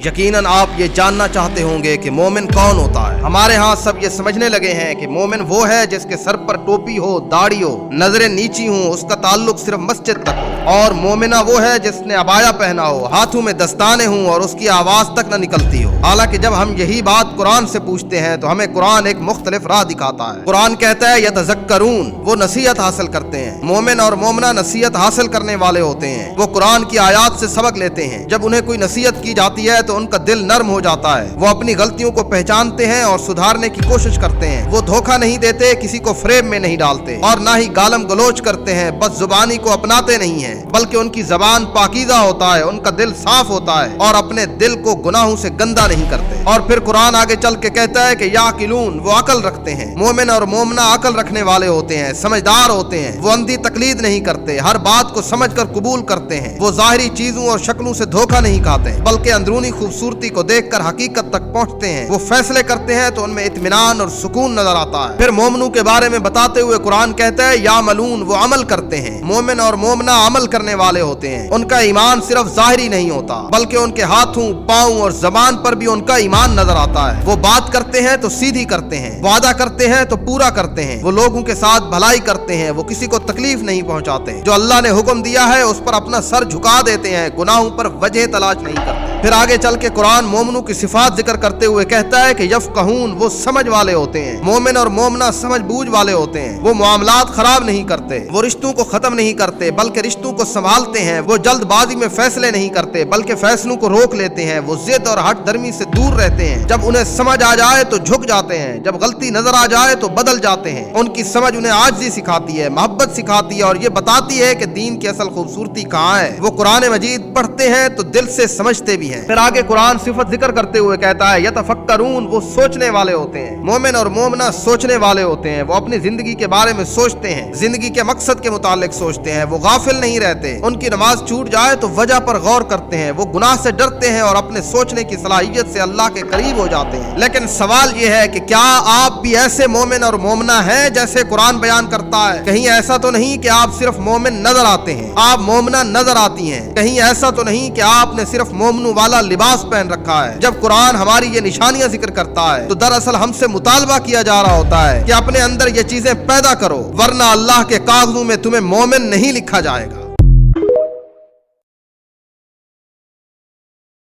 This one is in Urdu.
یقیناً آپ یہ جاننا چاہتے ہوں گے کہ مومن کون ہوتا ہے۔ ہمارے ہاں سب یہ سمجھنے لگے ہیں کہ مومن وہ ہے جس کے سر پر ٹوپی ہو، داڑھی ہو، نظریں نیچی ہوں، اس کا تعلق صرف مسجد تک ہو، اور مومنہ وہ ہے جس نے عبایا پہنا ہو، ہاتھوں میں دستانے ہوں اور اس کی آواز تک نہ نکلتی ہو۔ حالانکہ جب ہم یہی بات قرآن سے پوچھتے ہیں تو ہمیں قرآن ایک مختلف راہ دکھاتا ہے۔ قرآن کہتا ہے یتذکرون، وہ نصیحت حاصل کرتے ہیں۔ مومن اور مومنہ نصیحت حاصل کرنے والے ہوتے ہیں، وہ قرآن کی آیات سے سبق لیتے ہیں۔ جب انہیں کوئی نصیحت کی جاتی ہے تو ان کا دل نرم ہو جاتا ہے، وہ اپنی غلطیوں کو پہچانتے ہیں اور سدھارنے کی کوشش کرتے ہیں۔ وہ دھوکہ نہیں دیتے، کسی کو فریب میں نہیں ڈالتے اور نہ ہی گالم گلوچ کرتے ہیں، بس زبانی کو اپناتے نہیں ہیں، بلکہ ان کی زبان پاکیزہ ہوتا ہے، ان کا دل صاف ہوتا ہے اور اپنے دل کو گناہوں سے گندا نہیں کرتے۔ اور پھر قرآن آگے چل کے کہتا ہے کہ یعقلون، وہ عقل رکھتے ہیں۔ مومن اور مومنہ عقل رکھنے والے ہوتے ہیں، سمجھدار ہوتے ہیں، وہ اندھی تقلید نہیں کرتے، ہر بات کو سمجھ کر قبول کرتے ہیں، وہ ظاہری چیزوں اور شکلوں سے دھوکہ نہیں کھاتے بلکہ اندرونی خوبصورتی کو دیکھ کر حقیقت تک پہنچتے ہیں، وہ فیصلے کرتے ہیں تو ان میں اطمینان اور سکون نظر آتا ہے۔ پھر مومنوں کے بارے میں بتاتے ہوئے قرآن کہتا ہے یعملون، وہ عمل کرتے ہیں۔ مومن اور مومنہ عمل کرنے والے ہوتے ہیں، ان کا ایمان صرف ظاہری نہیں ہوتا بلکہ ان کے ہاتھوں، پاؤں اور زبان پر بھی ان کا ایمان نظر آتا ہے۔ وہ بات کرتے ہیں تو سیدھی کرتے ہیں، وعدہ کرتے ہیں تو پورا کرتے ہیں، وہ لوگوں کے ساتھ بھلائی کرتے ہیں، وہ کسی کو تکلیف نہیں پہنچاتے، جو اللہ نے حکم دیا ہے اس پر اپنا سر جھکا دیتے ہیں، گناہوں پر وجہ تلاش نہیں کرتے۔ پھر آگے چل کے قرآن مومنوں کی صفات ذکر کرتے ہوئے کہتا ہے کہ یفقہون، وہ سمجھ والے ہوتے ہیں۔ مومن اور مومنہ سمجھ بوجھ والے ہوتے ہیں، وہ معاملات خراب نہیں کرتے، وہ رشتوں کو ختم نہیں کرتے بلکہ رشتوں کو سنبھالتے ہیں، وہ جلد بازی میں فیصلے نہیں کرتے بلکہ فیصلوں کو روک لیتے ہیں، وہ ضد اور ہٹ درمی سے دور رہتے ہیں، جب انہیں سمجھ آ جائے تو جھک جاتے ہیں، جب غلطی نظر آ جائے تو بدل جاتے ہیں۔ ان کی سمجھ انہیں عاجزی سکھاتی ہے، محبت سکھاتی ہے اور یہ بتاتی ہے کہ دین کی اصل خوبصورتی کہاں ہے۔ وہ قرآن مجید پڑھتے ہیں تو دل سے سمجھتے بھی ہیں۔ پھر آگے قرآن صفت ذکر کرتے ہوئے کہتا ہے یتفکرون، وہ سوچنے والے ہوتے ہیں۔ مومن اور مومنہ سوچنے والے ہوتے ہیں، وہ اپنی زندگی کے بارے میں سوچتے ہیں، زندگی کے مقصد کے متعلق سوچتے ہیں، وہ غافل نہیں رہتے۔ ان کی نماز چھوٹ جائے تو وجہ پر غور کرتے ہیں، وہ گناہ سے ڈرتے ہیں اور اپنے سوچنے کی صلاحیت سے اللہ کے قریب ہو جاتے ہیں۔ لیکن سوال یہ ہے کہ کیا آپ بھی ایسے مومن اور مومنہ ہیں جیسے قرآن بیان کرتا ہے؟ کہیں ایسا تو نہیں کہ آپ صرف مومن نظر آتے ہیں، آپ مومنہ نظر آتی ہیں؟ کہیں ایسا تو نہیں کہ آپ نے صرف مومنوں والا لباس پہن رکھا ہے؟ جب قرآن ہماری یہ نشانیاں ذکر کرتا ہے تو دراصل ہم سے مطالبہ کیا جا رہا ہوتا ہے کہ اپنے اندر یہ چیزیں پیدا کرو، ورنہ اللہ کے کاغذوں میں تمہیں مومن نہیں لکھا جائے گا۔